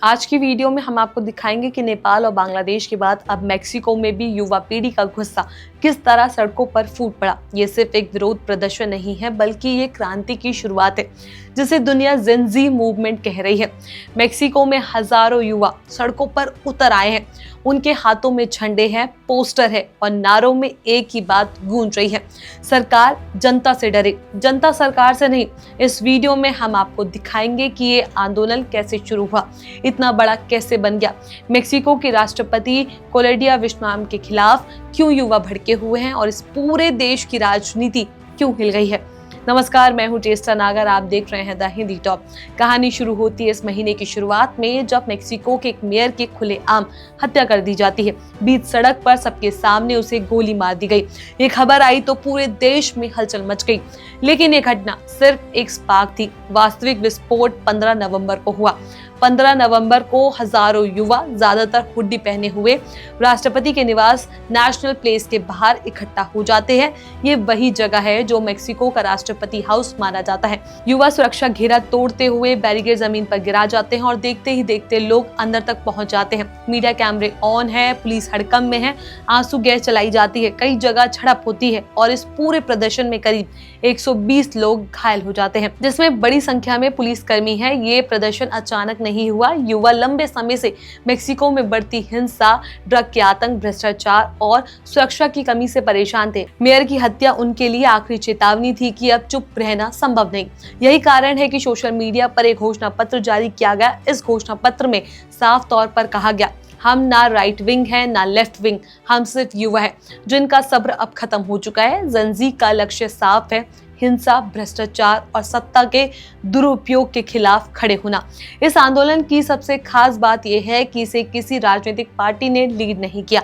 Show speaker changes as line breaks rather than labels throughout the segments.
आज की वीडियो में हम आपको दिखाएंगे कि नेपाल और बांग्लादेश के बाद अब मेक्सिको में भी युवा पीढ़ी का गुस्सा किस तरह सड़कों पर फूट पड़ा। ये सिर्फ एक विरोध प्रदर्शन नहीं है, बल्कि ये क्रांति की शुरुआत है जिसे दुनिया जेन ज़ी मूवमेंट कह रही है। मेक्सिको में हजारों युवा सड़कों पर उतर आए हैं। उनके हाथों में झंडे हैं, पोस्टर है और नारों में एक ही बात गूंज रही है, सरकार जनता से डरे, जनता सरकार से नहीं। इस वीडियो में हम आपको दिखाएंगे कि ये आंदोलन कैसे शुरू हुआ, इतना बड़ा कैसे बन गया, मेक्सिको के राष्ट्रपति क्लॉडिया विशनम के खिलाफ क्यों युवा भड़के हुए हैं और इस पूरे देश की राजनीति क्यों हिल गई है। नमस्कार, मैं हूं चेष्टा नागर, आप देख रहे हैं द हिंदी टॉप। कहानी शुरू होती है इस महीने की शुरुआत में, जब मेक्सिको के एक मेयर की खुलेआम हत्या कर दी जाती है। बीच सड़क पर सबके सामने उसे गोली मार दी गई। ये खबर आई तो पूरे देश में हलचल मच गई, लेकिन ये घटना सिर्फ एक स्पार्क थी। वास्तविक विस्फोट 15 नवंबर को हुआ। 15 नवंबर को हजारों युवा, ज्यादातर हुड्डी पहने हुए, राष्ट्रपति के निवास नेशनल प्लेस के बाहर इकट्ठा हो जाते हैं। ये वही जगह है जो मेक्सिको का राष्ट्रपति हाउस माना जाता है। युवा सुरक्षा घेरा तोड़ते हुए बैरिकेड जमीन पर गिरा जाते हैं और देखते ही देखते लोग अंदर तक पहुंच जाते हैं। मीडिया कैमरे ऑन है, पुलिस हड़कंप में है, आंसू गैस चलाई जाती है, कई जगह झड़प होती है और इस पूरे प्रदर्शन में करीब 120 लोग घायल हो जाते हैं, जिसमें बड़ी संख्या में पुलिसकर्मी हैं। ये प्रदर्शन अचानक नहीं हुआ। युवा लंबे समय से मेक्सिको में बढ़ती हिंसा, ड्रग के आतंक, भ्रष्टाचार और सुरक्षा की कमी से परेशान थे। मेयर की हत्या उनके लिए आखिरी चेतावनी थी कि अब चुप रहना संभव नहीं। यही कारण है कि सोशल मीडिया पर एक घोषणा पत्र जारी किया गया। इस घोषणा पत्र में साफ तौर पर कहा गया, हम ना राइट विंग है ना लेफ्ट विंग, हम सिर्फ युवा है जिनका सब्र अब खत्म हो चुका है। जेन ज़ी का लक्ष्य साफ है, हिंसा, भ्रष्टाचार और सत्ता के दुरुपयोग के खिलाफ खड़े होना। इस आंदोलन की सबसे खास बात यह है कि इसे किसी राजनीतिक पार्टी ने लीड नहीं किया,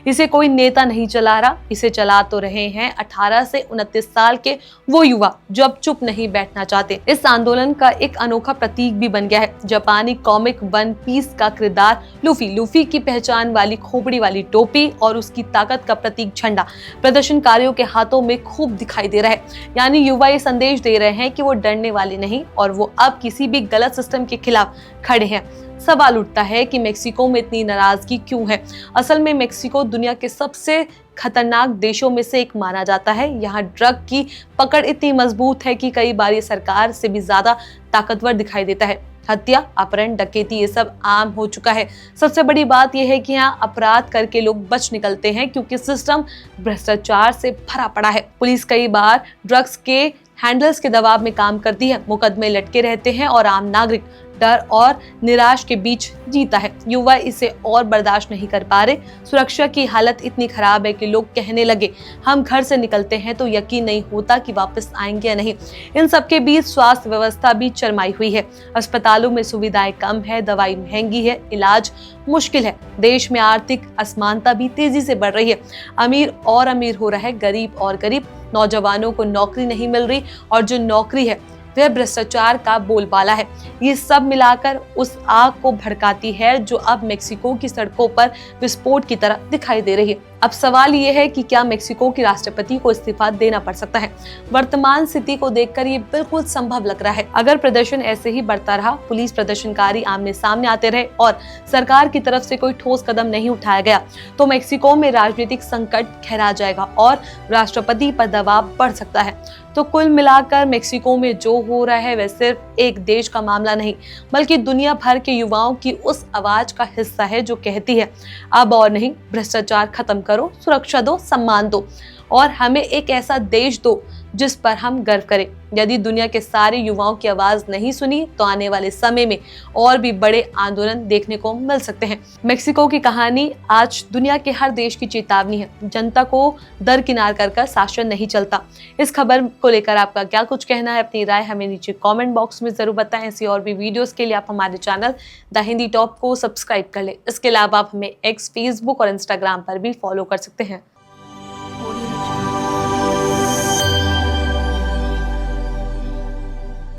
इसे कोई नेता नहीं चला रहा, इसे चला तो रहे हैं 18 से 29 साल के वो युवा जो अब चुप नहीं बैठना चाहते। इस आंदोलन का एक अनोखा प्रतीक भी बन गया है जापानी कॉमिक वन पीस का किरदार लूफी की पहचान वाली खोपड़ी वाली टोपी और उसकी ताकत का प्रतीक झंडा प्रदर्शनकारियों के हाथों में खूब दिखाई दे रहा है। यानी युवा ये संदेश दे रहे हैं कि वो डरने वाले नहीं और वो अब किसी भी गलत सिस्टम के खिलाफ खड़े हैं। सवाल उठता है कि मेक्सिको में इतनी नाराजगी क्यों है। असल में मेक्सिको दुनिया के सबसे खतरनाक देशों में से एक माना जाता है। यहाँ ड्रग की पकड़ इतनी मजबूत है कि कई बार ये सरकार से भी ज्यादा ताकतवर दिखाई देता है। हत्या, अपहरण, डकैती, ये सब आम हो चुका है। सबसे बड़ी बात यह है कि यहाँ अपराध करके लोग बच निकलते हैं क्योंकि सिस्टम भ्रष्टाचार से भरा पड़ा है। पुलिस कई बार ड्रग्स के हैंडलर्स के दबाव में काम करती है, मुकदमे लटके रहते हैं और आम नागरिक डर और निराश के बीच जीता है। युवा इसे और बर्दाश्त नहीं कर पा रहे। सुरक्षा की हालत इतनी खराब है कि लोग कहने लगे, हम घर से निकलते हैं तो यकीन नहीं होता कि वापस आएंगे या नहीं। इन सबके बीच स्वास्थ्य व्यवस्था भी चरमाई हुई है। अस्पतालों में सुविधाएं कम है, दवाई महंगी है, इलाज मुश्किल है। देश में आर्थिक असमानता भी तेजी से बढ़ रही है। अमीर और अमीर हो रहा है, गरीब और गरीब। नौजवानों को नौकरी नहीं मिल रही और जो नौकरी है वह भ्रष्टाचार का बोलबाला है। ये सब मिलाकर उस आग को भड़काती है जो अब मेक्सिको की सड़कों पर विस्फोट की तरह दिखाई दे रही है। अब सवाल ये है कि क्या मेक्सिको के राष्ट्रपति को इस्तीफा देना पड़ सकता है। वर्तमान स्थिति को देखकर ये बिल्कुल संभव लग रहा है। अगर प्रदर्शन ऐसे ही बढ़ता रहा, पुलिस प्रदर्शनकारी आमने सामने आते रहे और सरकार की तरफ से कोई ठोस कदम नहीं उठाया गया, तो मेक्सिको में राजनीतिक संकट गहरा जाएगा और राष्ट्रपति पर दबाव बढ़ सकता है। तो कुल मिलाकर मेक्सिको में जो हो रहा है वह सिर्फ एक देश का मामला नहीं, बल्कि दुनिया भर के युवाओं की उस आवाज का हिस्सा है जो कहती है, अब और नहीं, भ्रष्टाचार खत्म करो, सुरक्षा दो, सम्मान दो और हमें एक ऐसा देश दो जिस पर हम गर्व करें। यदि दुनिया के सारे युवाओं की आवाज नहीं सुनी तो आने वाले समय में और भी बड़े आंदोलन देखने को मिल सकते हैं। मेक्सिको की कहानी आज दुनिया के हर देश की चेतावनी है। जनता को दरकिनार कर शासन नहीं चलता। इस खबर को लेकर आपका क्या कुछ कहना है, अपनी राय हमें नीचे कमेंट बॉक्स में जरूर बताएं। ऐसी और भी वीडियोस के लिए आप हमारे चैनल द हिंदी टॉप को सब्सक्राइब कर लें। इसके अलावा आप हमें एक्स, फेसबुक और इंस्टाग्राम पर भी फॉलो कर सकते हैं।